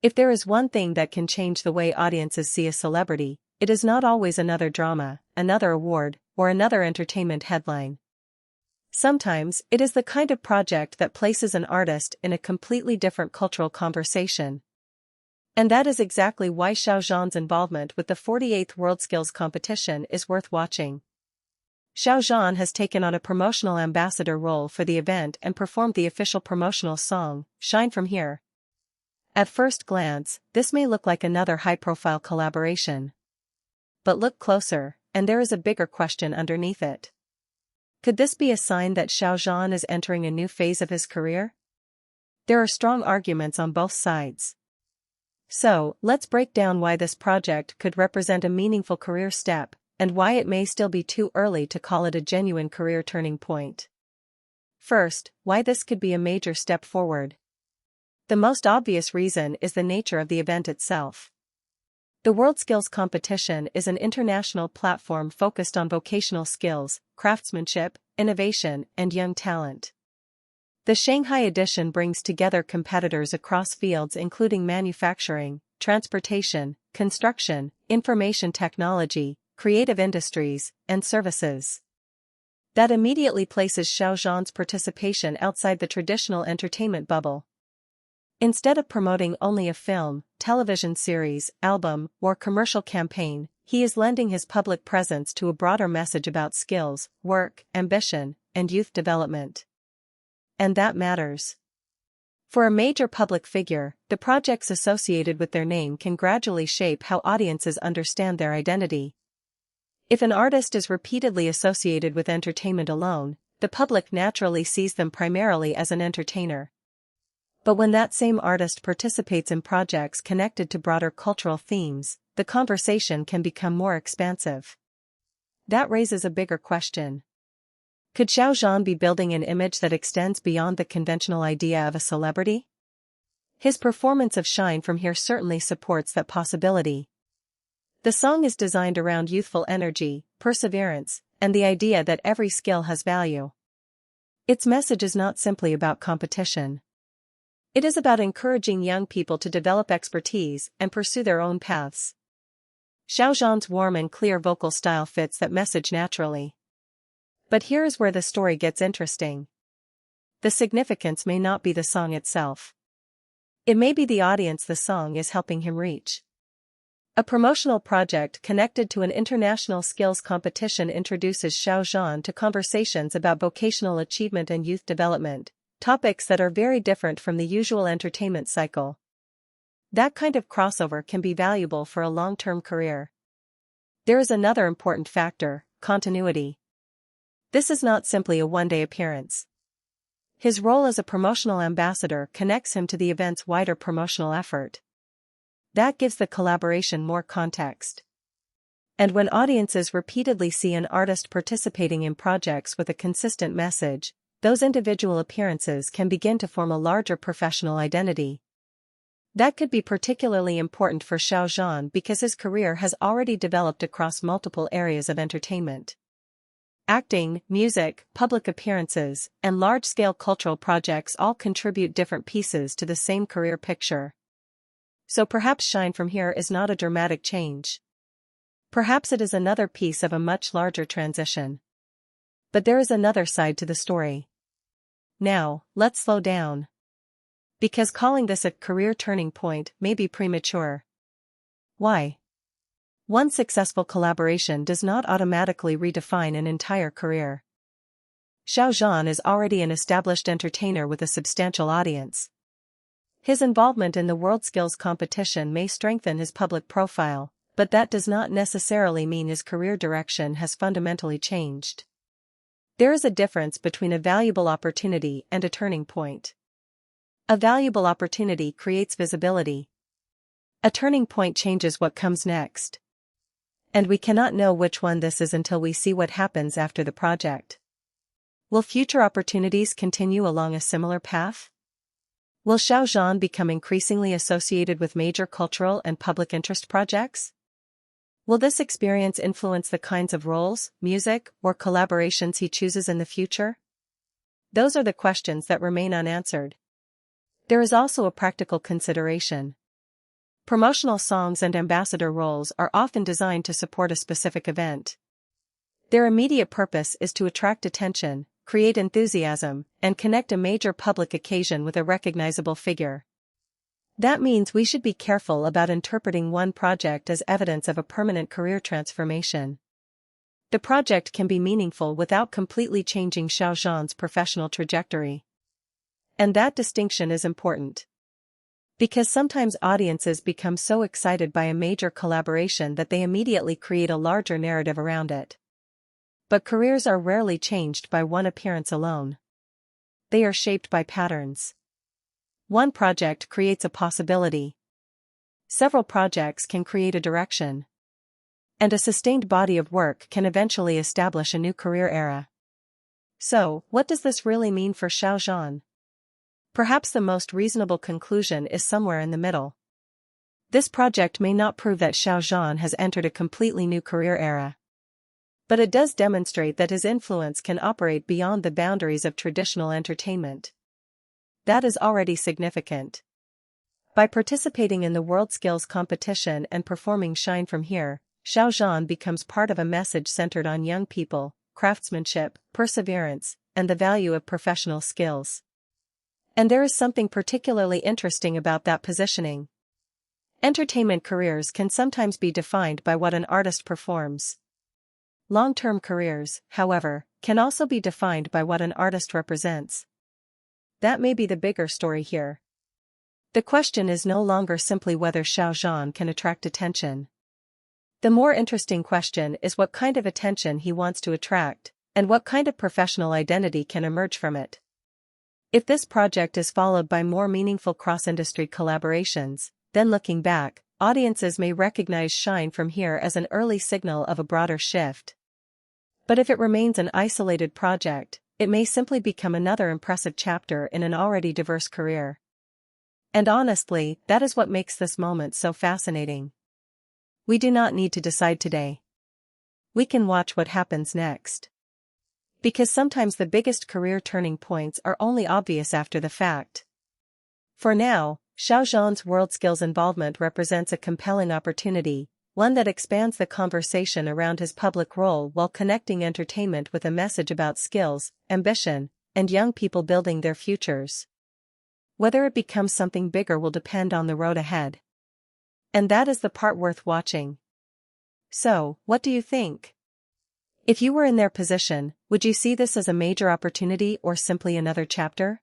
If there is one thing that can change the way audiences see a celebrity, it is not always another drama, another award, or another entertainment headline. Sometimes, it is the kind of project that places an artist in a completely different cultural conversation. And that is exactly why Xiao Zhan's involvement with the 48th WorldSkills competition is worth watching. Xiao Zhan has taken on a promotional ambassador role for the event and performed the official promotional song, Shine From Here. At first glance, this may look like another high-profile collaboration. But look closer, and there is a bigger question underneath it. Could this be a sign that Xiao Zhan is entering a new phase of his career? There are strong arguments on both sides. So, let's break down why this project could represent a meaningful career step, and why it may still be too early to call it a genuine career turning point. First, why this could be a major step forward. The most obvious reason is the nature of the event itself. The WorldSkills competition is an international platform focused on vocational skills, craftsmanship, innovation, and young talent. The Shanghai edition brings together competitors across fields including manufacturing, transportation, construction, information technology, creative industries, and services. That immediately places Xiao Zhan's participation outside the traditional entertainment bubble. Instead of promoting only a film, television series, album, or commercial campaign, he is lending his public presence to a broader message about skills, work, ambition, and youth development. And that matters. For a major public figure, the projects associated with their name can gradually shape how audiences understand their identity. If an artist is repeatedly associated with entertainment alone, the public naturally sees them primarily as an entertainer. But when that same artist participates in projects connected to broader cultural themes, the conversation can become more expansive. That raises a bigger question. Could Xiao Zhan be building an image that extends beyond the conventional idea of a celebrity? His performance of Shine From Here certainly supports that possibility. The song is designed around youthful energy, perseverance, and the idea that every skill has value. Its message is not simply about competition. It is about encouraging young people to develop expertise and pursue their own paths. Xiao Zhan's warm and clear vocal style fits that message naturally. But here is where the story gets interesting. The significance may not be the song itself. It may be the audience the song is helping him reach. A promotional project connected to an international skills competition introduces Xiao Zhan to conversations about vocational achievement and youth development, topics that are very different from the usual entertainment cycle. That kind of crossover can be valuable for a long-term career. There is another important factor: continuity. This is not simply a one-day appearance. His role as a promotional ambassador connects him to the event's wider promotional effort. That gives the collaboration more context. And when audiences repeatedly see an artist participating in projects with a consistent message, those individual appearances can begin to form a larger professional identity. That could be particularly important for Xiao Zhan because his career has already developed across multiple areas of entertainment. Acting, music, public appearances, and large-scale cultural projects all contribute different pieces to the same career picture. So perhaps Shine From Here is not a dramatic change. Perhaps it is another piece of a much larger transition. But there is another side to the story. Now, let's slow down. Because calling this a career turning point may be premature. Why? One successful collaboration does not automatically redefine an entire career. Xiao Zhan is already an established entertainer with a substantial audience. His involvement in the WorldSkills competition may strengthen his public profile, but that does not necessarily mean his career direction has fundamentally changed. There is a difference between a valuable opportunity and a turning point. A valuable opportunity creates visibility. A turning point changes what comes next. And we cannot know which one this is until we see what happens after the project. Will future opportunities continue along a similar path? Will Xiao Zhan become increasingly associated with major cultural and public interest projects? Will this experience influence the kinds of roles, music, or collaborations he chooses in the future? Those are the questions that remain unanswered. There is also a practical consideration. Promotional songs and ambassador roles are often designed to support a specific event. Their immediate purpose is to attract attention, create enthusiasm, and connect a major public occasion with a recognizable figure. That means we should be careful about interpreting one project as evidence of a permanent career transformation. The project can be meaningful without completely changing Xiao Zhan's professional trajectory. And that distinction is important. Because sometimes audiences become so excited by a major collaboration that they immediately create a larger narrative around it. But careers are rarely changed by one appearance alone. They are shaped by patterns. One project creates a possibility. Several projects can create a direction. And a sustained body of work can eventually establish a new career era. So, what does this really mean for Xiao Zhan? Perhaps the most reasonable conclusion is somewhere in the middle. This project may not prove that Xiao Zhan has entered a completely new career era. But it does demonstrate that his influence can operate beyond the boundaries of traditional entertainment. That is already significant. By participating in the WorldSkills competition and performing Shine From Here, Xiao Zhan becomes part of a message centered on young people, craftsmanship, perseverance, and the value of professional skills. And there is something particularly interesting about that positioning. Entertainment careers can sometimes be defined by what an artist performs. Long-term careers, however, can also be defined by what an artist represents. That may be the bigger story here. The question is no longer simply whether Xiao Zhan can attract attention. The more interesting question is what kind of attention he wants to attract, and what kind of professional identity can emerge from it. If this project is followed by more meaningful cross-industry collaborations, then looking back, audiences may recognize Shine From Here as an early signal of a broader shift. But if it remains an isolated project, it may simply become another impressive chapter in an already diverse career. And honestly, that is what makes this moment so fascinating. We do not need to decide today. We can watch what happens next. Because sometimes the biggest career turning points are only obvious after the fact. For now, Xiao Zhan's WorldSkills involvement represents a compelling opportunity, one that expands the conversation around his public role while connecting entertainment with a message about skills, ambition, and young people building their futures. Whether it becomes something bigger will depend on the road ahead. And that is the part worth watching. So, what do you think? If you were in their position, would you see this as a major opportunity or simply another chapter?